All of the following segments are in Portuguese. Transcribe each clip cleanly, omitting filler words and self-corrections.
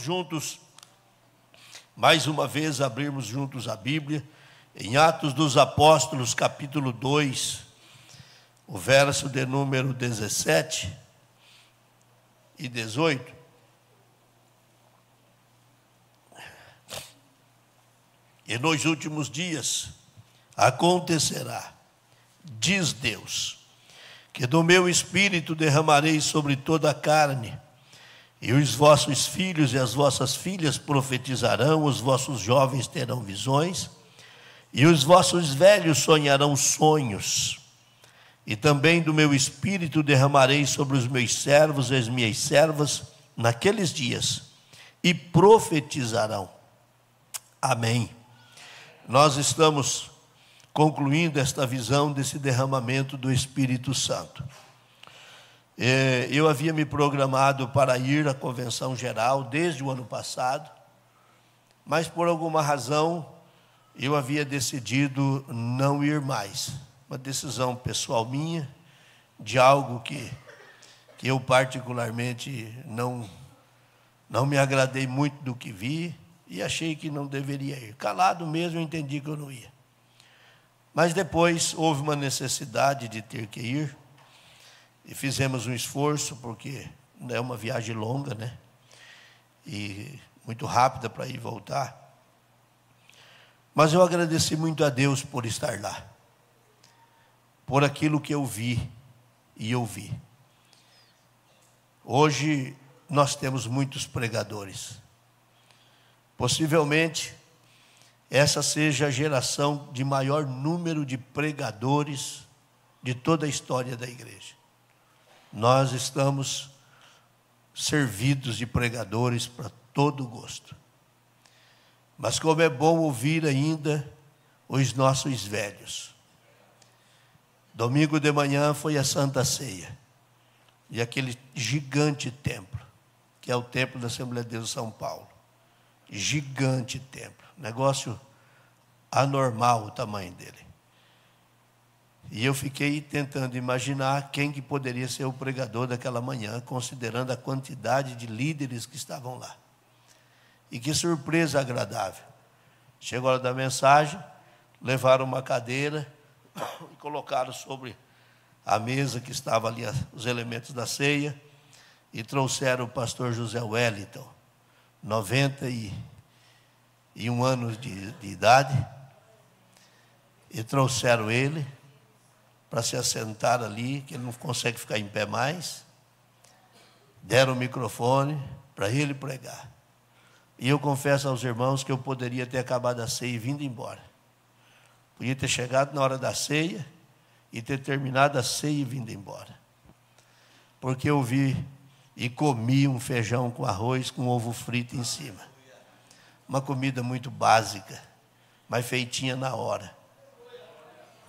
juntos, mais uma vez, abrirmos juntos a Bíblia, em Atos dos Apóstolos, capítulo 2, o verso de número 17 e 18. E nos últimos dias acontecerá, diz Deus, que do meu espírito derramarei sobre toda a carne, e os vossos filhos e as vossas filhas profetizarão, os vossos jovens terão visões, e os vossos velhos sonharão sonhos. E também do meu espírito derramarei sobre os meus servos e as minhas servas naqueles dias, e profetizarão. Amém. Nós estamos concluindo esta visão desse derramamento do Espírito Santo. Eu havia me programado para ir à convenção geral desde o ano passado, mas por alguma razão eu havia decidido não ir mais. Uma decisão pessoal minha, de algo que eu particularmente não me agradei muito do que vi e achei que não deveria ir. Calado mesmo, eu entendi que eu não ia. Mas depois houve uma necessidade de ter que ir, e fizemos um esforço, porque é uma viagem longa, né? E muito rápida para ir e voltar. Mas eu agradeci muito a Deus por estar lá, por aquilo que eu vi e ouvi. Hoje nós temos muitos pregadores. Possivelmente essa seja a geração de maior número de pregadores de toda a história da igreja. Nós estamos servidos de pregadores para todo gosto. Mas como é bom ouvir ainda os nossos velhos. Domingo de manhã foi a Santa Ceia. E aquele gigante templo, que é o templo da Assembleia de Deus de São Paulo. Gigante templo. Negócio anormal o tamanho dele. E eu fiquei tentando imaginar quem que poderia ser o pregador daquela manhã, considerando a quantidade de líderes que estavam lá. E que surpresa agradável. Chegou a hora da mensagem, levaram uma cadeira e colocaram sobre a mesa que estava ali os elementos da ceia, e trouxeram o pastor José Wellington, 91 anos de idade, e trouxeram ele para se assentar ali, que ele não consegue ficar em pé mais. Deram o microfone para ele pregar. E eu confesso aos irmãos que eu poderia ter acabado a ceia e vindo embora. Podia ter chegado na hora da ceia e ter terminado a ceia e vindo embora. Porque eu vi e comi um feijão com arroz com ovo frito em cima. Uma comida muito básica, mas feitinha na hora.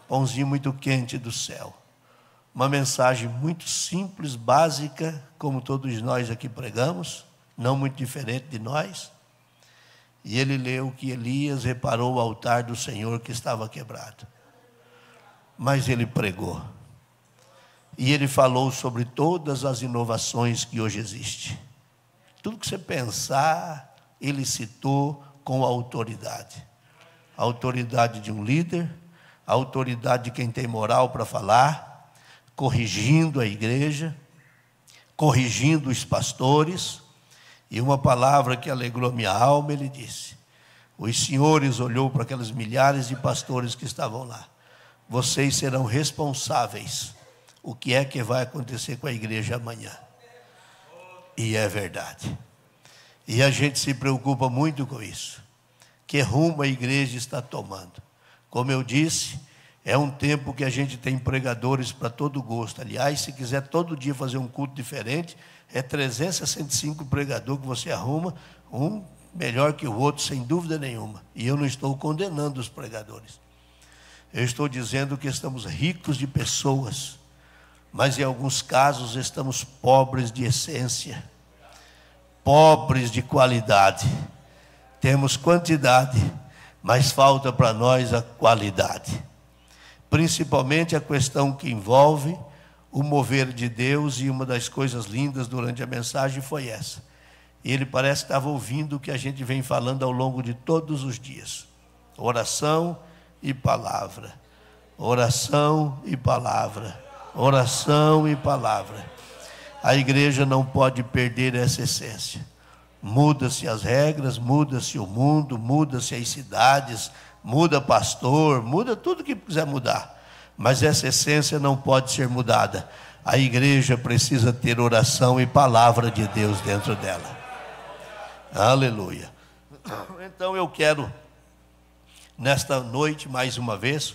Pãozinho muito quente do céu. Uma mensagem muito simples, básica, como todos nós aqui pregamos, não muito diferente de nós. E ele leu que Elias reparou o altar do Senhor que estava quebrado. Mas ele pregou. E ele falou sobre todas as inovações que hoje existem. Tudo que você pensar, ele citou com autoridade. A autoridade de um líder, a autoridade de quem tem moral para falar, corrigindo a igreja, corrigindo os pastores. E uma palavra que alegrou minha alma, ele disse: os senhores olhou para aqueles milhares de pastores que estavam lá. Vocês serão responsáveis. O que é que vai acontecer com a igreja amanhã? E é verdade. E a gente se preocupa muito com isso. Que rumo a igreja está tomando? Como eu disse, é um tempo que a gente tem pregadores para todo gosto. Aliás, se quiser todo dia fazer um culto diferente, é 365 pregadores que você arruma, um melhor que o outro, sem dúvida nenhuma. E eu não estou condenando os pregadores. Eu estou dizendo que estamos ricos de pessoas, mas em alguns casos estamos pobres de essência, pobres de qualidade. Temos quantidade, mas falta para nós a qualidade. Principalmente a questão que envolve o mover de Deus, e uma das coisas lindas durante a mensagem foi essa. E ele parece que estava ouvindo o que a gente vem falando ao longo de todos os dias. Oração e palavra. Oração e palavra. Oração e palavra. A igreja não pode perder essa essência. Muda-se as regras, muda-se o mundo, muda-se as cidades, muda pastor, muda tudo que quiser mudar. Mas essa essência não pode ser mudada. A igreja precisa ter oração e palavra de Deus dentro dela. Aleluia. Então eu quero, nesta noite, mais uma vez,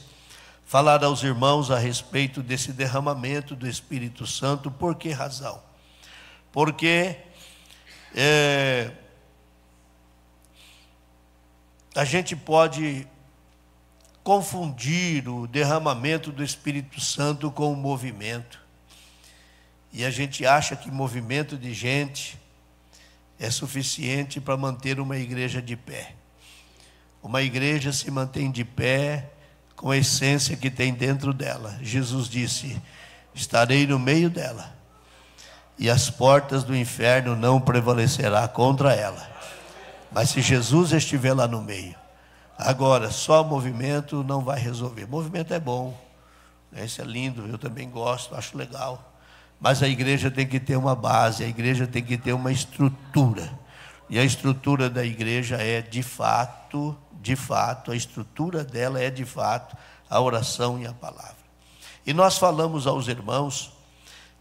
falar aos irmãos a respeito desse derramamento do Espírito Santo. Por que razão? Porque a gente pode confundir o derramamento do Espírito Santo com o movimento. E a gente acha que movimento de gente é suficiente para manter uma igreja de pé. Uma igreja se mantém de pé com a essência que tem dentro dela. Jesus disse: estarei no meio dela, e as portas do inferno não prevalecerá contra ela. Mas se Jesus estiver lá no meio, agora só movimento não vai resolver. Movimento é bom, isso é lindo, eu também gosto, acho legal. Mas a igreja tem que ter uma base, a igreja tem que ter uma estrutura. E a estrutura da igreja é de fato, a estrutura dela é de fato a oração e a palavra. E nós falamos aos irmãos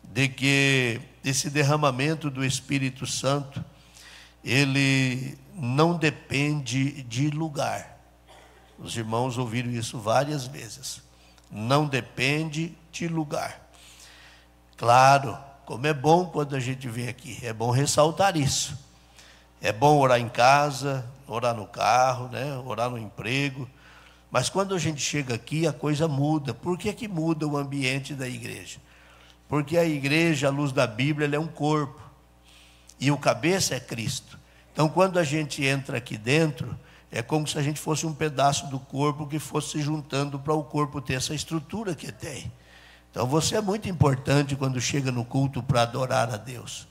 de que esse derramamento do Espírito Santo, ele não depende de lugar. Os irmãos ouviram isso várias vezes. Não depende de lugar. Claro, como é bom quando a gente vem aqui, é bom ressaltar isso. É bom orar em casa, orar no carro, né? Orar no emprego. Mas quando a gente chega aqui, a coisa muda. Por que que muda o ambiente da igreja? Porque a igreja, à luz da Bíblia, ela é um corpo. E o cabeça é Cristo. Então, quando a gente entra aqui dentro, é como se a gente fosse um pedaço do corpo que fosse se juntando para o corpo ter essa estrutura que tem. Então, você é muito importante quando chega no culto para adorar a Deus.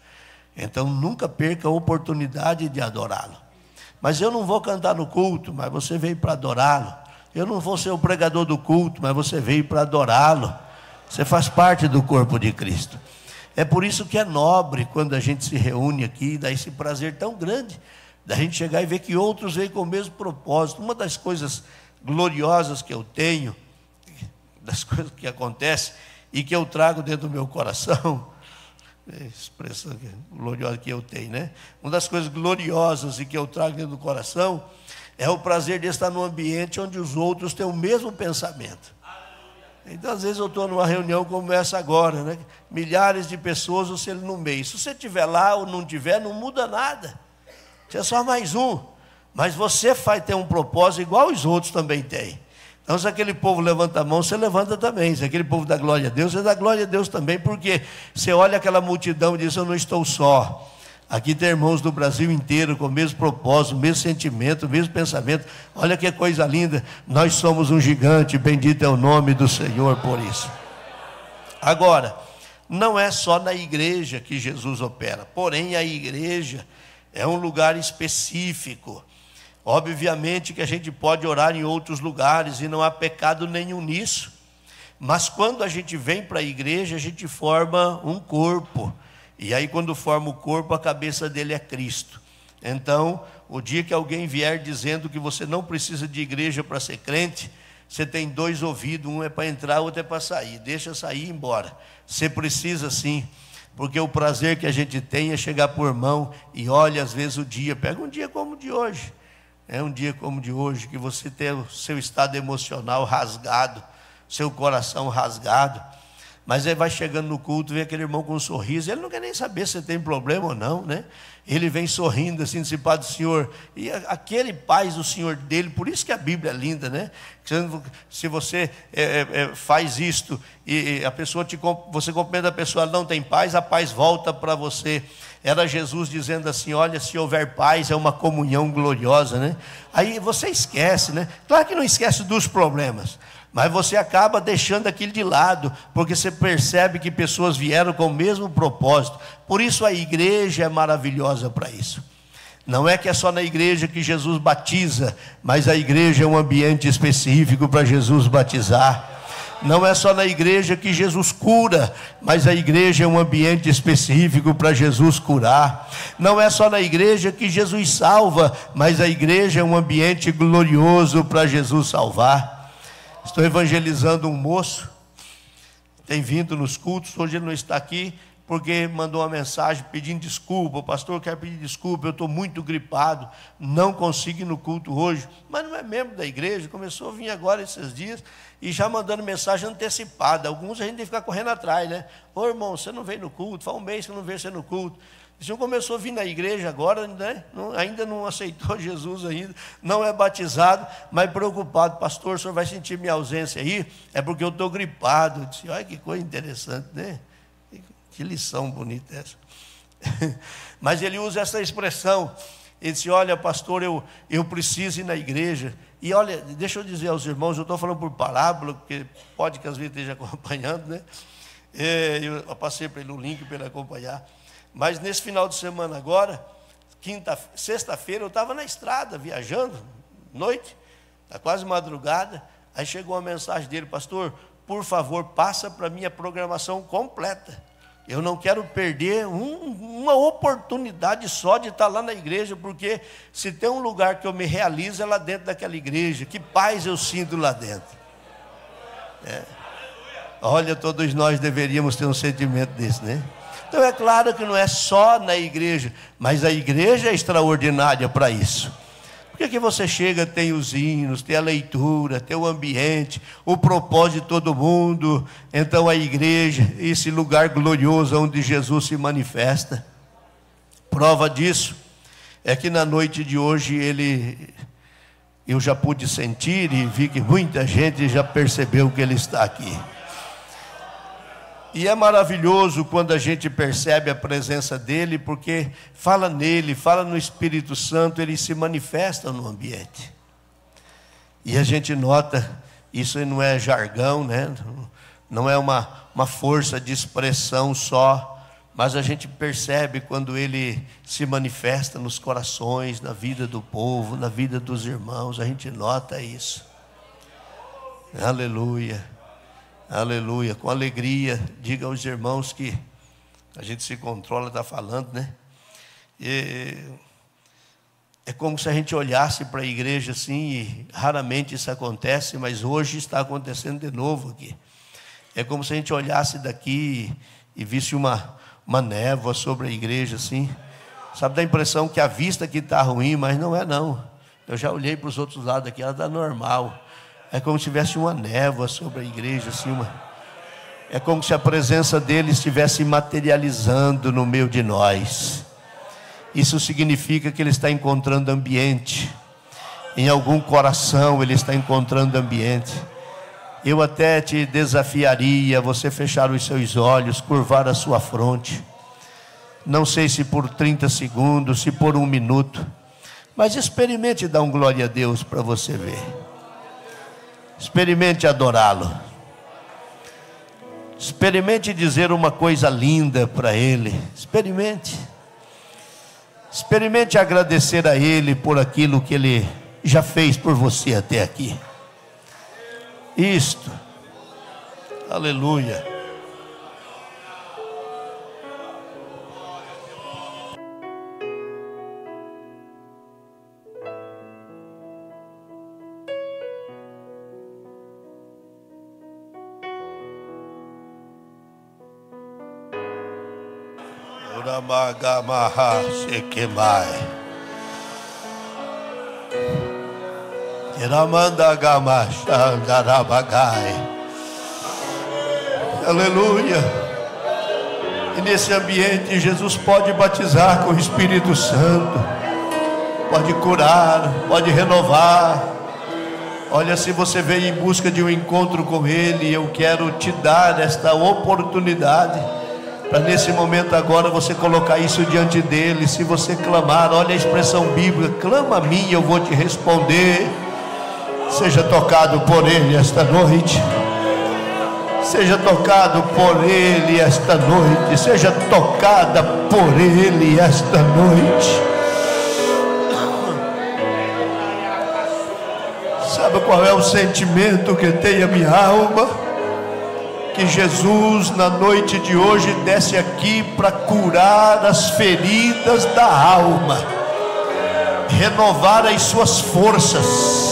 Então, nunca perca a oportunidade de adorá-lo. Mas eu não vou cantar no culto, mas você veio para adorá-lo. Eu não vou ser o pregador do culto, mas você veio para adorá-lo. Você faz parte do corpo de Cristo. É por isso que é nobre quando a gente se reúne aqui, dá esse prazer tão grande, da gente chegar e ver que outros vêm com o mesmo propósito. Uma das coisas gloriosas que eu tenho, das coisas que acontecem, e que eu trago dentro do meu coração, expressão gloriosa que eu tenho, né? Uma das coisas gloriosas e que eu trago dentro do coração é o prazer de estar num ambiente onde os outros têm o mesmo pensamento. Então, às vezes eu estou numa reunião como essa agora, né? Milhares de pessoas, você no meio. Se você estiver lá ou não estiver, não muda nada. Você é só mais um. Mas você vai ter um propósito igual os outros também têm. Então, se aquele povo levanta a mão, você levanta também. Se aquele povo dá glória a Deus, você dá glória a Deus também, porque você olha aquela multidão e diz: eu não estou só. Aqui tem irmãos do Brasil inteiro com o mesmo propósito, o mesmo sentimento, o mesmo pensamento. Olha que coisa linda. Nós somos um gigante, bendito é o nome do Senhor por isso. Agora, não é só na igreja que Jesus opera, porém a igreja é um lugar específico. Obviamente que a gente pode orar em outros lugares e não há pecado nenhum nisso. Mas quando a gente vem para a igreja, a gente forma um corpo. E aí quando forma o corpo, a cabeça dele é Cristo. Então, o dia que alguém vier dizendo que você não precisa de igreja para ser crente, você tem dois ouvidos, um é para entrar, outro é para sair. Deixa sair e ir embora. Você precisa sim. Porque o prazer que a gente tem é chegar por mão e olha às vezes o dia. Pega um dia como o de hoje. É um dia como o de hoje, que você tem o seu estado emocional rasgado, seu coração rasgado. Mas aí vai chegando no culto, vê aquele irmão com um sorriso, ele não quer nem saber se tem problema ou não, né? Ele vem sorrindo assim, se Pai do Senhor, e aquele paz do Senhor dele, por isso que a Bíblia é linda, né? Se você faz isto, e a pessoa você cumprimenta a pessoa, ela não tem paz, a paz volta para você. Era Jesus dizendo assim: olha, se houver paz, é uma comunhão gloriosa, né? Aí você esquece, né? Claro que não esquece dos problemas, Mas você acaba deixando aquilo de lado, porque você percebe que pessoas vieram com o mesmo propósito. Por isso a igreja é maravilhosa para isso. Não é que é só na igreja que Jesus batiza, mas a igreja é um ambiente específico para Jesus batizar. Não é só na igreja que Jesus cura, mas a igreja é um ambiente específico para Jesus curar. Não é só na igreja que Jesus salva, mas a igreja é um ambiente glorioso para Jesus salvar. Estou evangelizando um moço, tem vindo nos cultos, hoje ele não está aqui, porque mandou uma mensagem pedindo desculpa. O pastor quer pedir desculpa, eu estou muito gripado, não consigo ir no culto hoje. Mas não é membro da igreja, começou a vir agora esses dias, e já mandando mensagem antecipada. Alguns a gente tem que ficar correndo atrás, né? Ô irmão, você não veio no culto, faz um mês que eu não vejo você no culto. O senhor começou a vir na igreja agora, né? Ainda não aceitou Jesus ainda, não é batizado, mas preocupado. Pastor, o senhor vai sentir minha ausência aí? É porque eu estou gripado. Eu disse, olha que coisa interessante, né? Que lição bonita essa. Mas ele usa essa expressão. Ele disse, olha pastor, eu preciso ir na igreja. E olha, deixa eu dizer aos irmãos, eu estou falando por parábola, porque pode que às vezes esteja acompanhando, né? Eu passei para ele o link para ele acompanhar. Mas nesse final de semana agora, sexta-feira, eu estava na estrada, viajando, noite, está quase madrugada. Aí chegou uma mensagem dele, pastor, por favor, passa para mim a programação completa. Eu não quero perder uma oportunidade só de estar lá na igreja, porque se tem um lugar que eu me realizo é lá dentro daquela igreja. Que paz eu sinto lá dentro. Olha, todos nós deveríamos ter um sentimento desse, né? Então é claro que não é só na igreja, mas a igreja é extraordinária para isso. Porque que você chega, tem os hinos, tem a leitura, tem o ambiente, o propósito de todo mundo. Então a igreja, esse lugar glorioso onde Jesus se manifesta. Prova disso é que na noite de hoje eu já pude sentir e vi que muita gente já percebeu que ele está aqui. E é maravilhoso quando a gente percebe a presença dele, porque fala nele, fala no Espírito Santo, ele se manifesta no ambiente. E a gente nota, isso não é jargão, né? Não é uma força de expressão só, mas a gente percebe quando ele se manifesta nos corações, na vida do povo, na vida dos irmãos, a gente nota isso. Aleluia. Aleluia, com alegria, diga aos irmãos que a gente se controla, está falando, né? É como se a gente olhasse para a igreja assim, e raramente isso acontece, mas hoje está acontecendo de novo aqui. É como se a gente olhasse daqui e visse uma névoa sobre a igreja assim. Sabe, dá a impressão que a vista aqui está ruim, mas não é não. Eu já olhei para os outros lados aqui, ela está normal. É como se tivesse uma névoa sobre a igreja, assim, é como se a presença dele estivesse materializando no meio de nós. Isso significa que ele está encontrando ambiente. Em algum coração ele está encontrando ambiente. Eu até te desafiaria a você fechar os seus olhos, curvar a sua fronte. Não sei se por 30 segundos, se por 1 minuto, mas experimente dar um glória a Deus para você ver. Experimente adorá-lo. Experimente dizer uma coisa linda para Ele. Experimente agradecer a Ele por aquilo que Ele já fez por você até aqui. Isto. Aleluia. Magamaha Sekemai Iramanda Gamashandarabagai. Aleluia. E nesse ambiente Jesus pode batizar com o Espírito Santo, pode curar, pode renovar. Olha, se você veio em busca de um encontro com Ele, eu quero te dar esta oportunidade para nesse momento agora você colocar isso diante dele. Se você clamar, olha a expressão bíblica, clama a mim, eu vou te responder. Seja tocado por Ele esta noite. Seja tocado por Ele esta noite. Seja tocada por Ele esta noite. Sabe qual é o sentimento que tem a minha alma? Que Jesus na noite de hoje desce aqui para curar as feridas da alma, renovar as suas forças.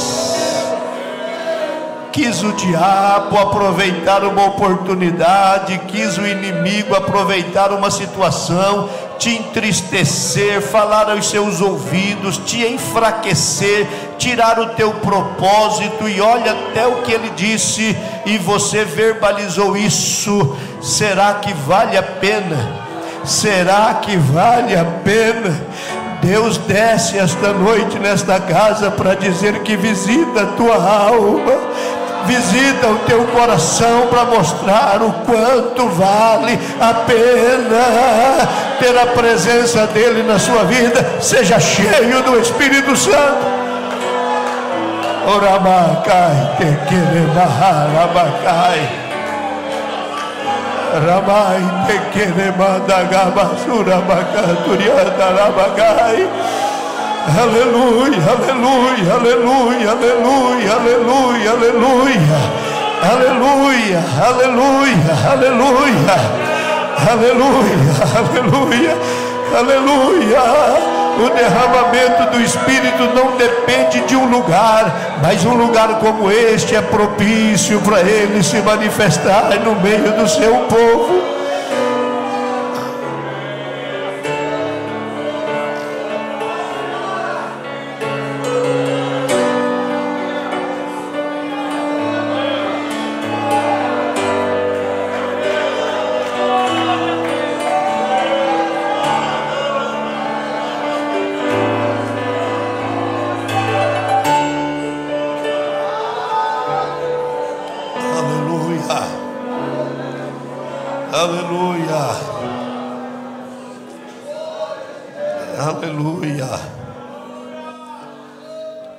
Quis o diabo aproveitar uma oportunidade, quis o inimigo aproveitar uma situação, te entristecer, falar aos seus ouvidos, te enfraquecer, tirar o teu propósito. E olha até o que ele disse, e você verbalizou isso. Será que vale a pena? Será que vale a pena? Deus desce esta noite nesta casa para dizer que visita a tua alma, visita o teu coração, para mostrar o quanto vale a pena ter a presença dele na sua vida. Seja cheio do Espírito Santo. Orabacai, tequeremaharabakai, Ramai, tequeremadagabasurabacaturiyadarabakai. Aleluia, aleluia, aleluia, aleluia, aleluia, aleluia, aleluia, aleluia, aleluia, aleluia, aleluia, aleluia. O derramamento do Espírito não depende de um lugar, mas um lugar como este é propício para Ele se manifestar no meio do seu povo.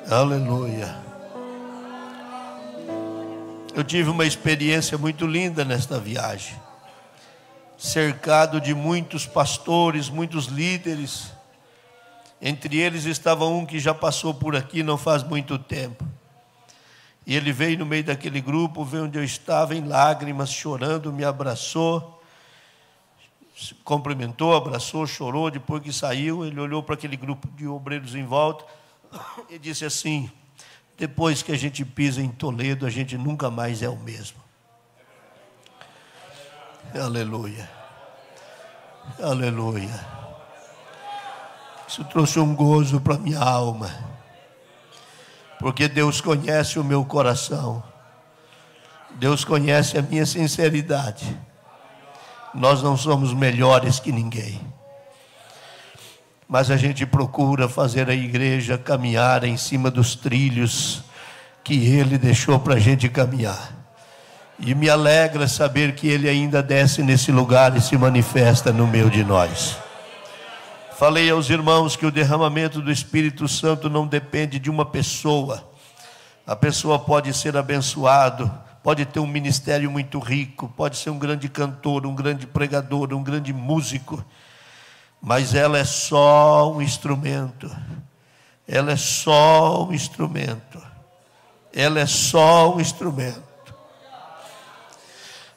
Aleluia. Eu tive uma experiência muito linda nesta viagem, cercado de muitos pastores, muitos líderes. Entre eles estava um que já passou por aqui não faz muito tempo, e ele veio no meio daquele grupo, veio onde eu estava em lágrimas, chorando, me abraçou, cumprimentou, abraçou, chorou. Depois que saiu, ele olhou para aquele grupo de obreiros em volta e disse assim: depois que a gente pisa em Toledo, a gente nunca mais é o mesmo. Aleluia, aleluia. Isso trouxe um gozo para a minha alma, porque Deus conhece o meu coração, Deus conhece a minha sinceridade. Nós não somos melhores que ninguém, mas a gente procura fazer a igreja caminhar em cima dos trilhos que Ele deixou para a gente caminhar. E me alegra saber que Ele ainda desce nesse lugar e se manifesta no meio de nós. Falei aos irmãos que o derramamento do Espírito Santo não depende de uma pessoa. A pessoa pode ser abençoado, pode ter um ministério muito rico, pode ser um grande cantor, um grande pregador, um grande músico, mas ela é só um instrumento. Ela é só um instrumento. Ela é só um instrumento.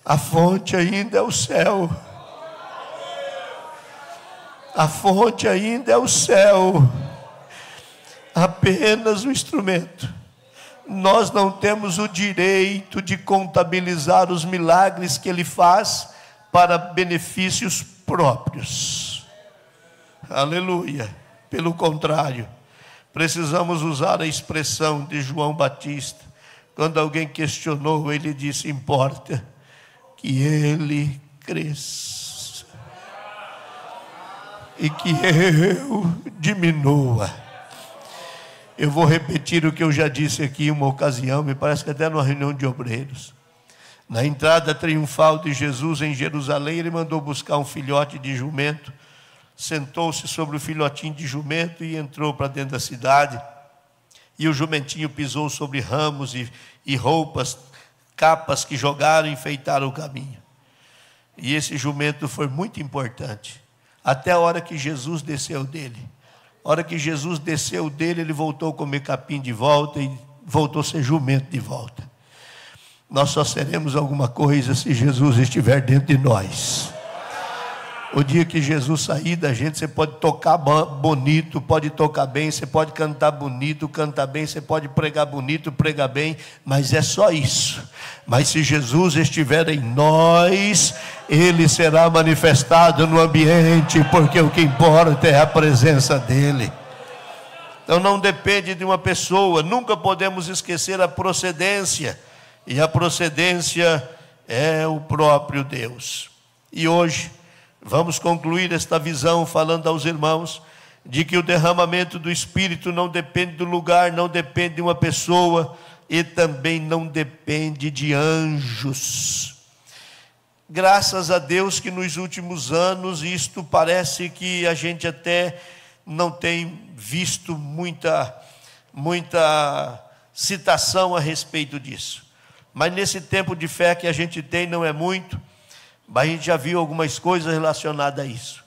A fonte ainda é o céu. A fonte ainda é o céu. Apenas um instrumento. Nós não temos o direito de contabilizar os milagres que Ele faz para benefícios próprios. Aleluia. Pelo contrário, precisamos usar a expressão de João Batista. Quando alguém questionou, ele disse: importa que Ele cresça e que eu diminua. Eu vou repetir o que eu já disse aqui em uma ocasião, me parece que até numa reunião de obreiros. Na entrada triunfal de Jesus em Jerusalém, Ele mandou buscar um filhote de jumento, sentou-se sobre o filhotinho de jumento e entrou para dentro da cidade. e o jumentinho pisou sobre ramos e roupas, capas que jogaram e enfeitaram o caminho. E esse jumento foi muito importante, até a hora que Jesus desceu dele. A hora que Jesus desceu dele, ele voltou a comer capim de volta e voltou a ser jumento de volta. Nós só seremos alguma coisa se Jesus estiver dentro de nós. O dia que Jesus sair da gente, você pode tocar bonito, pode tocar bem, você pode cantar bonito, cantar bem, você pode pregar bonito, pregar bem, mas é só isso. Mas se Jesus estiver em nós, Ele será manifestado no ambiente, porque o que importa é a presença dEle. Então não depende de uma pessoa, nunca podemos esquecer a procedência, e a procedência é o próprio Deus. E hoje, vamos concluir esta visão falando aos irmãos de que o derramamento do Espírito não depende do lugar, não depende de uma pessoa e também não depende de anjos. Graças a Deus que nos últimos anos isto parece que a gente até não tem visto muita citação a respeito disso. Mas nesse tempo de fé que a gente tem, não é muito, mas a gente já viu algumas coisas relacionadas a isso.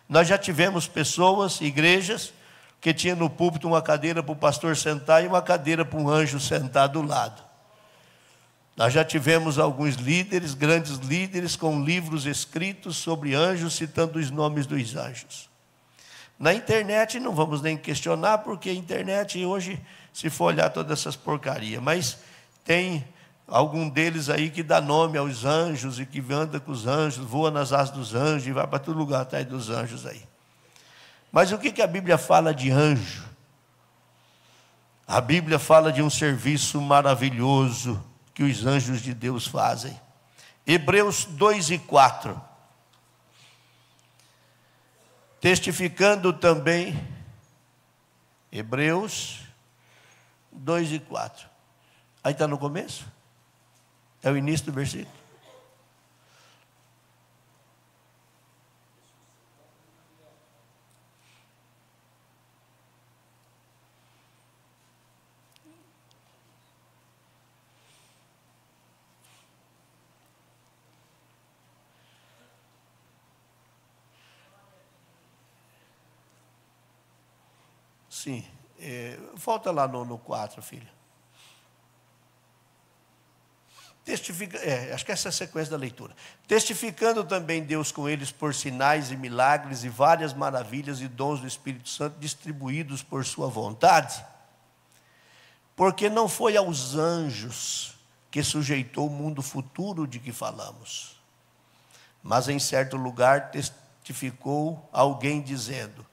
Nós já tivemos pessoas, igrejas, que tinha no púlpito uma cadeira para o pastor sentar e uma cadeira para um anjo sentar do lado. Nós já tivemos alguns líderes, grandes líderes, com livros escritos sobre anjos, citando os nomes dos anjos. Na internet não vamos nem questionar, porque a internet hoje, se for olhar todas essas porcarias, mas tem algum deles aí que dá nome aos anjos e que anda com os anjos, voa nas asas dos anjos e vai para todo lugar atrás dos anjos aí. Mas o que a Bíblia fala de anjo? A Bíblia fala de um serviço maravilhoso que os anjos de Deus fazem. Hebreus 2:4. Testificando também, Hebreus 2:4. Aí está no começo? É o início do versículo. Sim, volta lá no 4, filho. Acho que essa é a sequência da leitura. Testificando também Deus com eles por sinais e milagres e várias maravilhas e dons do Espírito Santo distribuídos por sua vontade, porque não foi aos anjos que sujeitou o mundo futuro de que falamos, mas em certo lugar testificou alguém dizendo: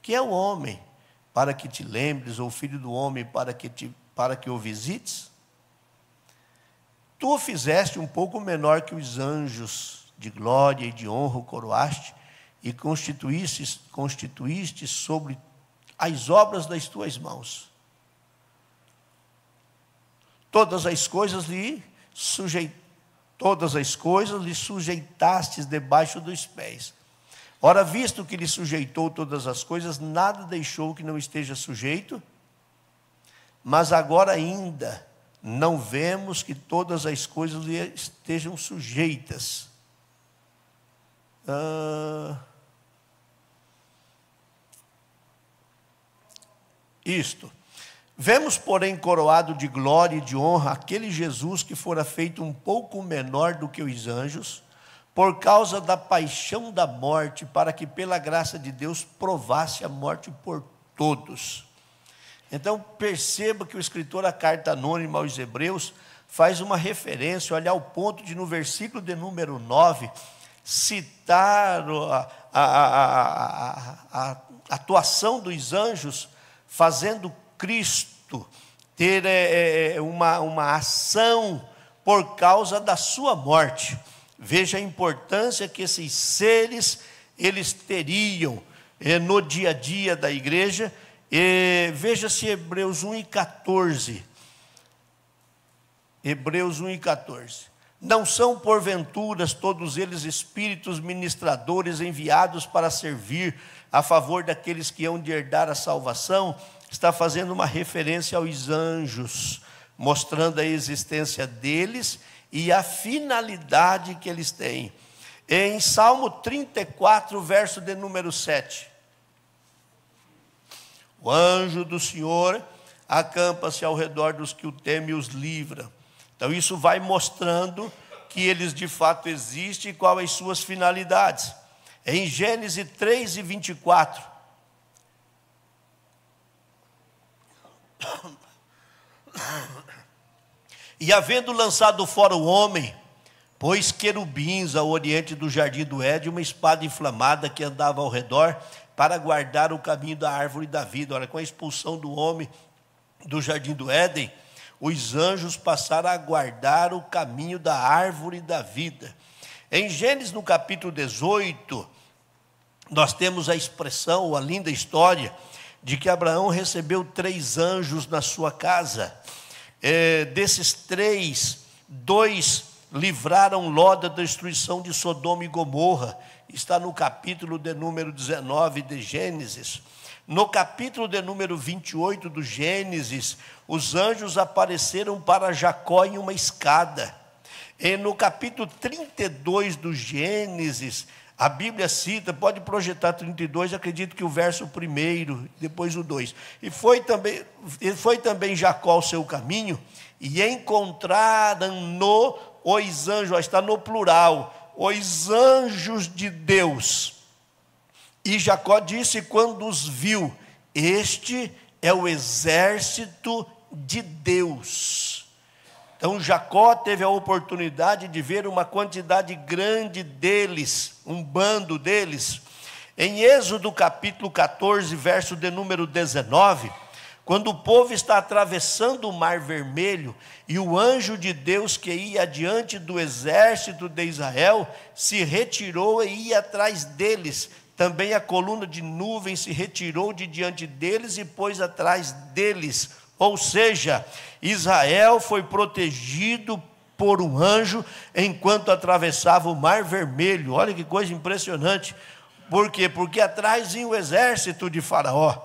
que é o homem para que te lembres, ou filho do homem para que o visites? Tu o fizeste um pouco menor que os anjos, de glória e de honra o coroaste, e constituíste sobre as obras das tuas mãos. Todas as coisas lhe sujeitastes debaixo dos pés. Ora, visto que lhe sujeitou todas as coisas, nada deixou que não esteja sujeito, mas agora ainda não vemos que todas as coisas lhe estejam sujeitas. Vemos, porém, coroado de glória e de honra aquele Jesus que fora feito um pouco menor do que os anjos, por causa da paixão da morte, para que pela graça de Deus provasse a morte por todos. Então perceba que o escritor da carta anônima aos Hebreus faz uma referência, olha, ao ponto de no versículo de número 9, citar a atuação dos anjos, fazendo Cristo ter uma ação por causa da sua morte. Veja a importância que esses seres, eles teriam no dia a dia da igreja. Veja-se Hebreus 1:14. Hebreus 1:14. Não são porventura todos eles espíritos ministradores enviados para servir a favor daqueles que hão de herdar a salvação? está fazendo uma referência aos anjos, mostrando a existência deles e a finalidade que eles têm. Em Salmo 34, verso de número 7. O anjo do Senhor acampa-se ao redor dos que o temem e os livra. Então isso vai mostrando que eles de fato existem e quais as suas finalidades. Em Gênesis 3 e 24. E havendo lançado fora o homem, pôs querubins ao oriente do jardim do Éden, uma espada inflamada que andava ao redor, para guardar o caminho da árvore da vida. Olha, com a expulsão do homem do jardim do Éden, os anjos passaram a guardar o caminho da árvore da vida. Em Gênesis, no capítulo 18, nós temos a expressão, a linda história, de que Abraão recebeu 3 anjos na sua casa. Desses 3, 2 livraram Ló da destruição de Sodoma e Gomorra. Está no capítulo de número 19 de Gênesis. No capítulo de número 28 do Gênesis, os anjos apareceram para Jacó em uma escada. E no capítulo 32 do Gênesis, a Bíblia cita, pode projetar 32, acredito que o verso 1, depois o 2. E foi também Jacó o seu caminho, e encontraram-no os anjos, está no plural, os anjos de Deus. E Jacó disse quando os viu: este é o exército de Deus. Então Jacó teve a oportunidade de ver uma quantidade grande deles, um bando deles. Em Êxodo capítulo 14, verso de número 19, quando o povo está atravessando o Mar Vermelho, e o anjo de Deus que ia adiante do exército de Israel, se retirou e ia atrás deles. Também a coluna de nuvem se retirou de diante deles e pôs atrás deles. Ou seja, Israel foi protegido por um anjo enquanto atravessava o Mar Vermelho. Olha que coisa impressionante. Por quê? Porque atrás vinha o exército de Faraó.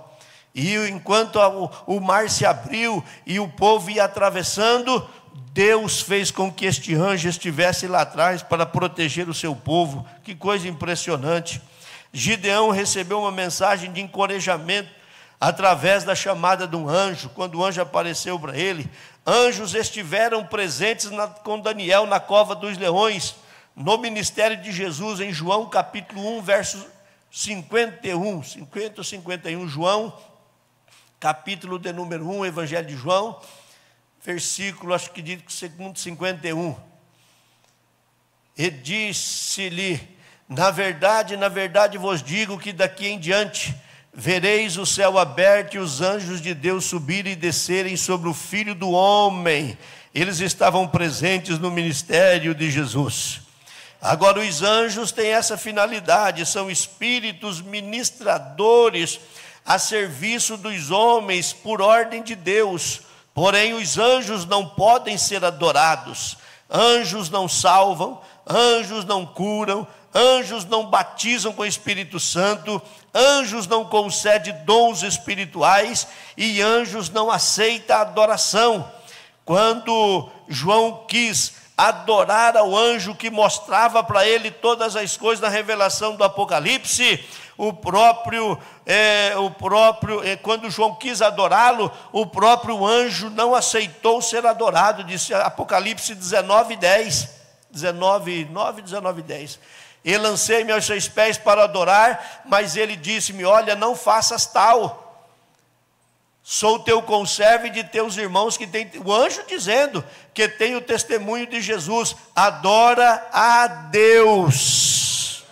E enquanto o mar se abriu e o povo ia atravessando, Deus fez com que este anjo estivesse lá atrás para proteger o seu povo. Que coisa impressionante. Gideão recebeu uma mensagem de encorajamento através da chamada de um anjo. Quando o anjo apareceu para ele, anjos estiveram presentes com Daniel na cova dos leões, no ministério de Jesus, em João capítulo 1, verso 51, 50 ou 51, João, capítulo de número 1, Evangelho de João, versículo, acho que diz 51. E disse-lhe: na verdade vos digo que daqui em diante vereis o céu aberto e os anjos de Deus subirem e descerem sobre o Filho do Homem. Eles estavam presentes no ministério de Jesus. Agora, os anjos têm essa finalidade, são espíritos ministradores a serviço dos homens por ordem de Deus. Porém, os anjos não podem ser adorados. Anjos não salvam, anjos não curam, anjos não batizam com o Espírito Santo, anjos não concedem dons espirituais e anjos não aceitam a adoração. Quando João quis adorar ao anjo que mostrava para ele todas as coisas na revelação do Apocalipse, quando João quis adorá-lo, o próprio anjo não aceitou ser adorado, disse Apocalipse 19:10, 19:10. E lancei-me aos seus pés para adorar, mas ele disse-me: olha, não faças tal. Sou teu conservo e de teus irmãos que tem. O anjo dizendo que tem o testemunho de Jesus. Adora a Deus.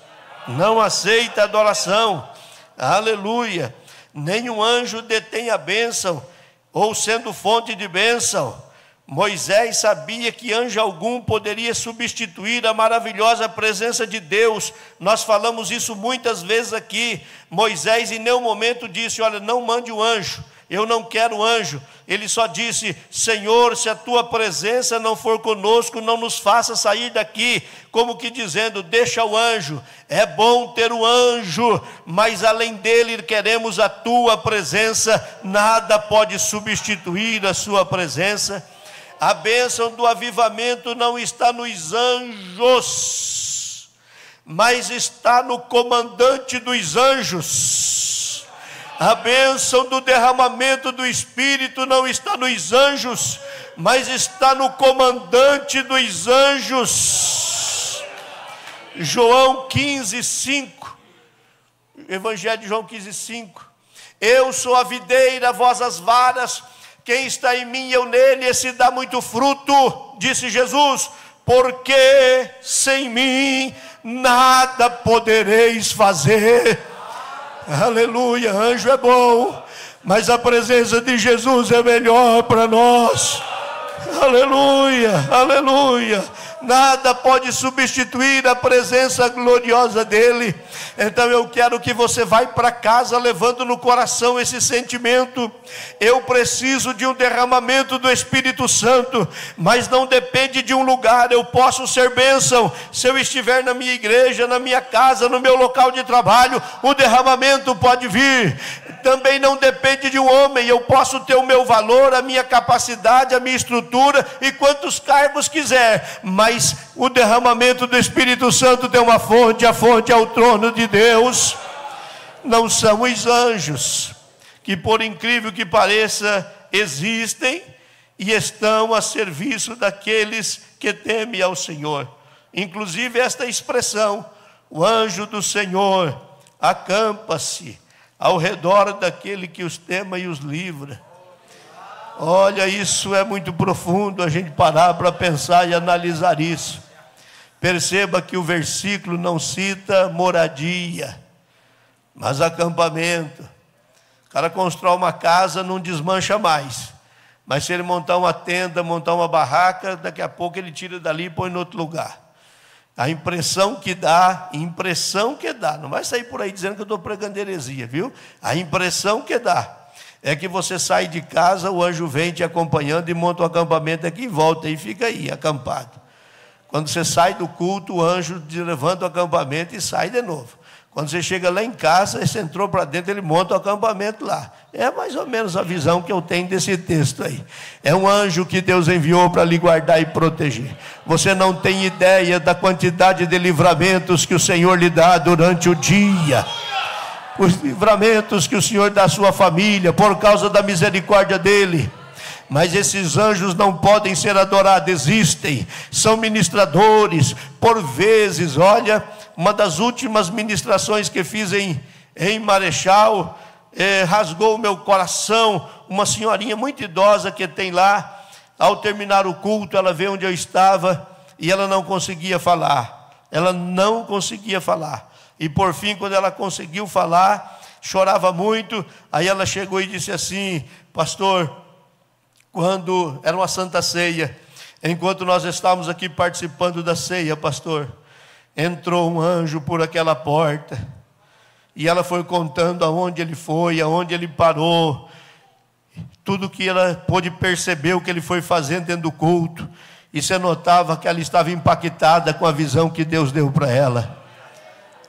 Não aceita adoração. Aleluia. Nenhum anjo detém a bênção, ou sendo fonte de bênção. Moisés sabia que anjo algum poderia substituir a maravilhosa presença de Deus. Nós falamos isso muitas vezes aqui. Moisés em nenhum momento disse: olha, não mande o anjo. eu não quero anjo. Ele só disse: Senhor, se a tua presença não for conosco, não nos faça sair daqui. Como que dizendo: deixa o anjo. É bom ter o anjo, mas além dele queremos a tua presença. Nada pode substituir a sua presença. A bênção do avivamento não está nos anjos, mas está no comandante dos anjos. A bênção do derramamento do Espírito não está nos anjos, mas está no comandante dos anjos. João 15:5, Evangelho de João 15:5. Eu sou a videira, vós as varas. Quem está em mim e eu nele, esse dá muito fruto, disse Jesus, porque sem mim nada podereis fazer. Aleluia. Anjo é bom, mas a presença de Jesus é melhor para nós. Aleluia, aleluia. Nada pode substituir a presença gloriosa dele. Então eu quero que você vá para casa levando no coração esse sentimento. Eu preciso de um derramamento do Espírito Santo, mas não depende de um lugar. Eu posso ser bênção se eu estiver na minha igreja, na minha casa, no meu local de trabalho. O derramamento pode vir. Também não depende de um homem. Eu posso ter o meu valor, a minha capacidade, a minha estrutura e quantos cargos quiser, mas o derramamento do Espírito Santo tem uma fonte. A fonte é o trono de Deus. Não são os anjos, que por incrível que pareça existem e estão a serviço daqueles que temem ao Senhor. Inclusive esta expressão: o anjo do Senhor acampa-se ao redor daquele que os tema e os livra. Olha, isso é muito profundo, a gente parar para pensar e analisar isso. Perceba que o versículo não cita moradia, mas acampamento. O cara constrói uma casa, não desmancha mais, mas se ele montar uma tenda, montar uma barraca, daqui a pouco ele tira dali e põe em outro lugar. A impressão que dá, não vai sair por aí dizendo que eu estou pregando heresia, viu? A impressão que dá é que você sai de casa, o anjo vem te acompanhando e monta um acampamento aqui em volta e fica aí, acampado. Quando você sai do culto, o anjo levanta o acampamento e sai de novo. Quando você chega lá em casa, você entrou para dentro, ele monta o acampamento lá. É mais ou menos a visão que eu tenho desse texto aí. É um anjo que Deus enviou para lhe guardar e proteger. Você não tem ideia da quantidade de livramentos que o Senhor lhe dá durante o dia. Os livramentos que o Senhor dá à sua família, por causa da misericórdia dEle. Mas esses anjos não podem ser adorados, existem, são ministradores. Por vezes, olha, uma das últimas ministrações que fiz em Marechal, rasgou o meu coração. Uma senhorinha muito idosa que tem lá, ao terminar o culto, ela veio onde eu estava e ela não conseguia falar. E por fim, quando ela conseguiu falar, chorava muito. Aí ela chegou e disse assim: pastor, quando era uma santa ceia, enquanto nós estávamos aqui participando da ceia, pastor, entrou um anjo por aquela porta, e ela foi contando aonde ele foi, aonde ele parou, tudo que ela pôde perceber, o que ele foi fazendo dentro do culto, e você notava que ela estava impactada com a visão que Deus deu para ela.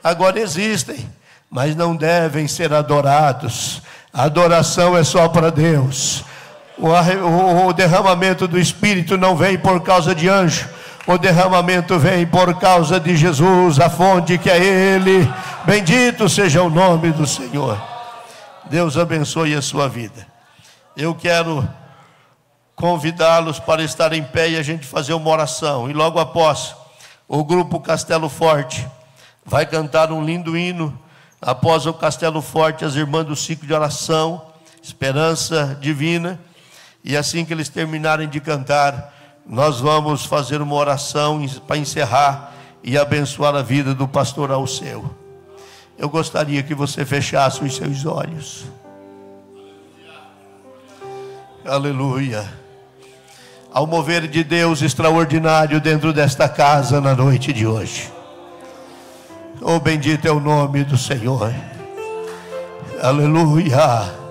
Agora existem, mas não devem ser adorados. A adoração é só para Deus. O derramamento do Espírito não vem por causa de anjo. O derramamento vem por causa de Jesus, a fonte que é Ele. Bendito seja o nome do Senhor. Deus abençoe a sua vida. Eu quero convidá-los para estar em pé e a gente fazer uma oração. E logo após, o grupo Castelo Forte vai cantar um lindo hino. Após o Castelo Forte, as irmãs do ciclo de oração, Esperança Divina. E assim que eles terminarem de cantar, nós vamos fazer uma oração para encerrar e abençoar a vida do pastor Alceu. Eu gostaria que você fechasse os seus olhos. Aleluia. Ao mover de Deus extraordinário dentro desta casa na noite de hoje. Oh, bendito é o nome do Senhor. Aleluia.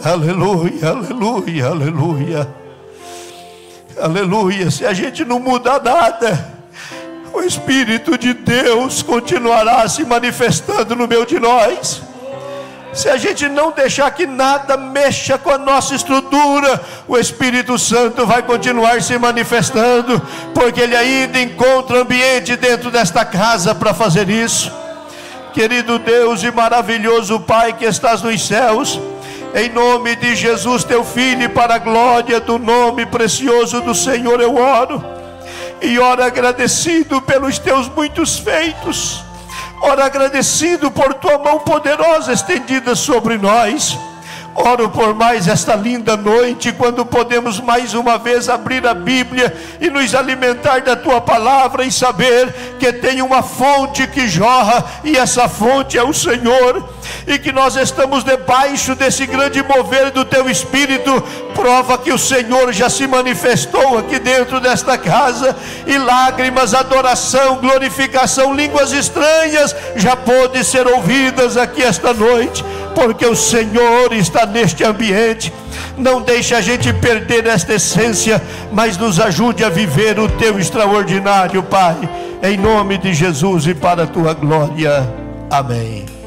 Aleluia, aleluia, aleluia. Aleluia. Se a gente não mudar nada, o Espírito de Deus continuará se manifestando no meio de nós. Se a gente não deixar que nada mexa com a nossa estrutura, o Espírito Santo vai continuar se manifestando, porque Ele ainda encontra ambiente dentro desta casa para fazer isso. Querido Deus e maravilhoso Pai que estás nos céus, em nome de Jesus teu Filho, e para a glória do nome precioso do Senhor eu oro, e oro agradecido pelos teus muitos feitos, oro agradecido por tua mão poderosa estendida sobre nós. Oro por mais esta linda noite, quando podemos mais uma vez abrir a Bíblia e nos alimentar da tua palavra e saber que tem uma fonte que jorra, e essa fonte é o Senhor, e que nós estamos debaixo desse grande mover do teu Espírito. Prova que o Senhor já se manifestou aqui dentro desta casa, e lágrimas, adoração, glorificação, línguas estranhas já podem ser ouvidas aqui esta noite, porque o Senhor está neste ambiente. Não deixe a gente perder esta essência, mas nos ajude a viver o teu extraordinário, Pai, em nome de Jesus e para a tua glória. Amém.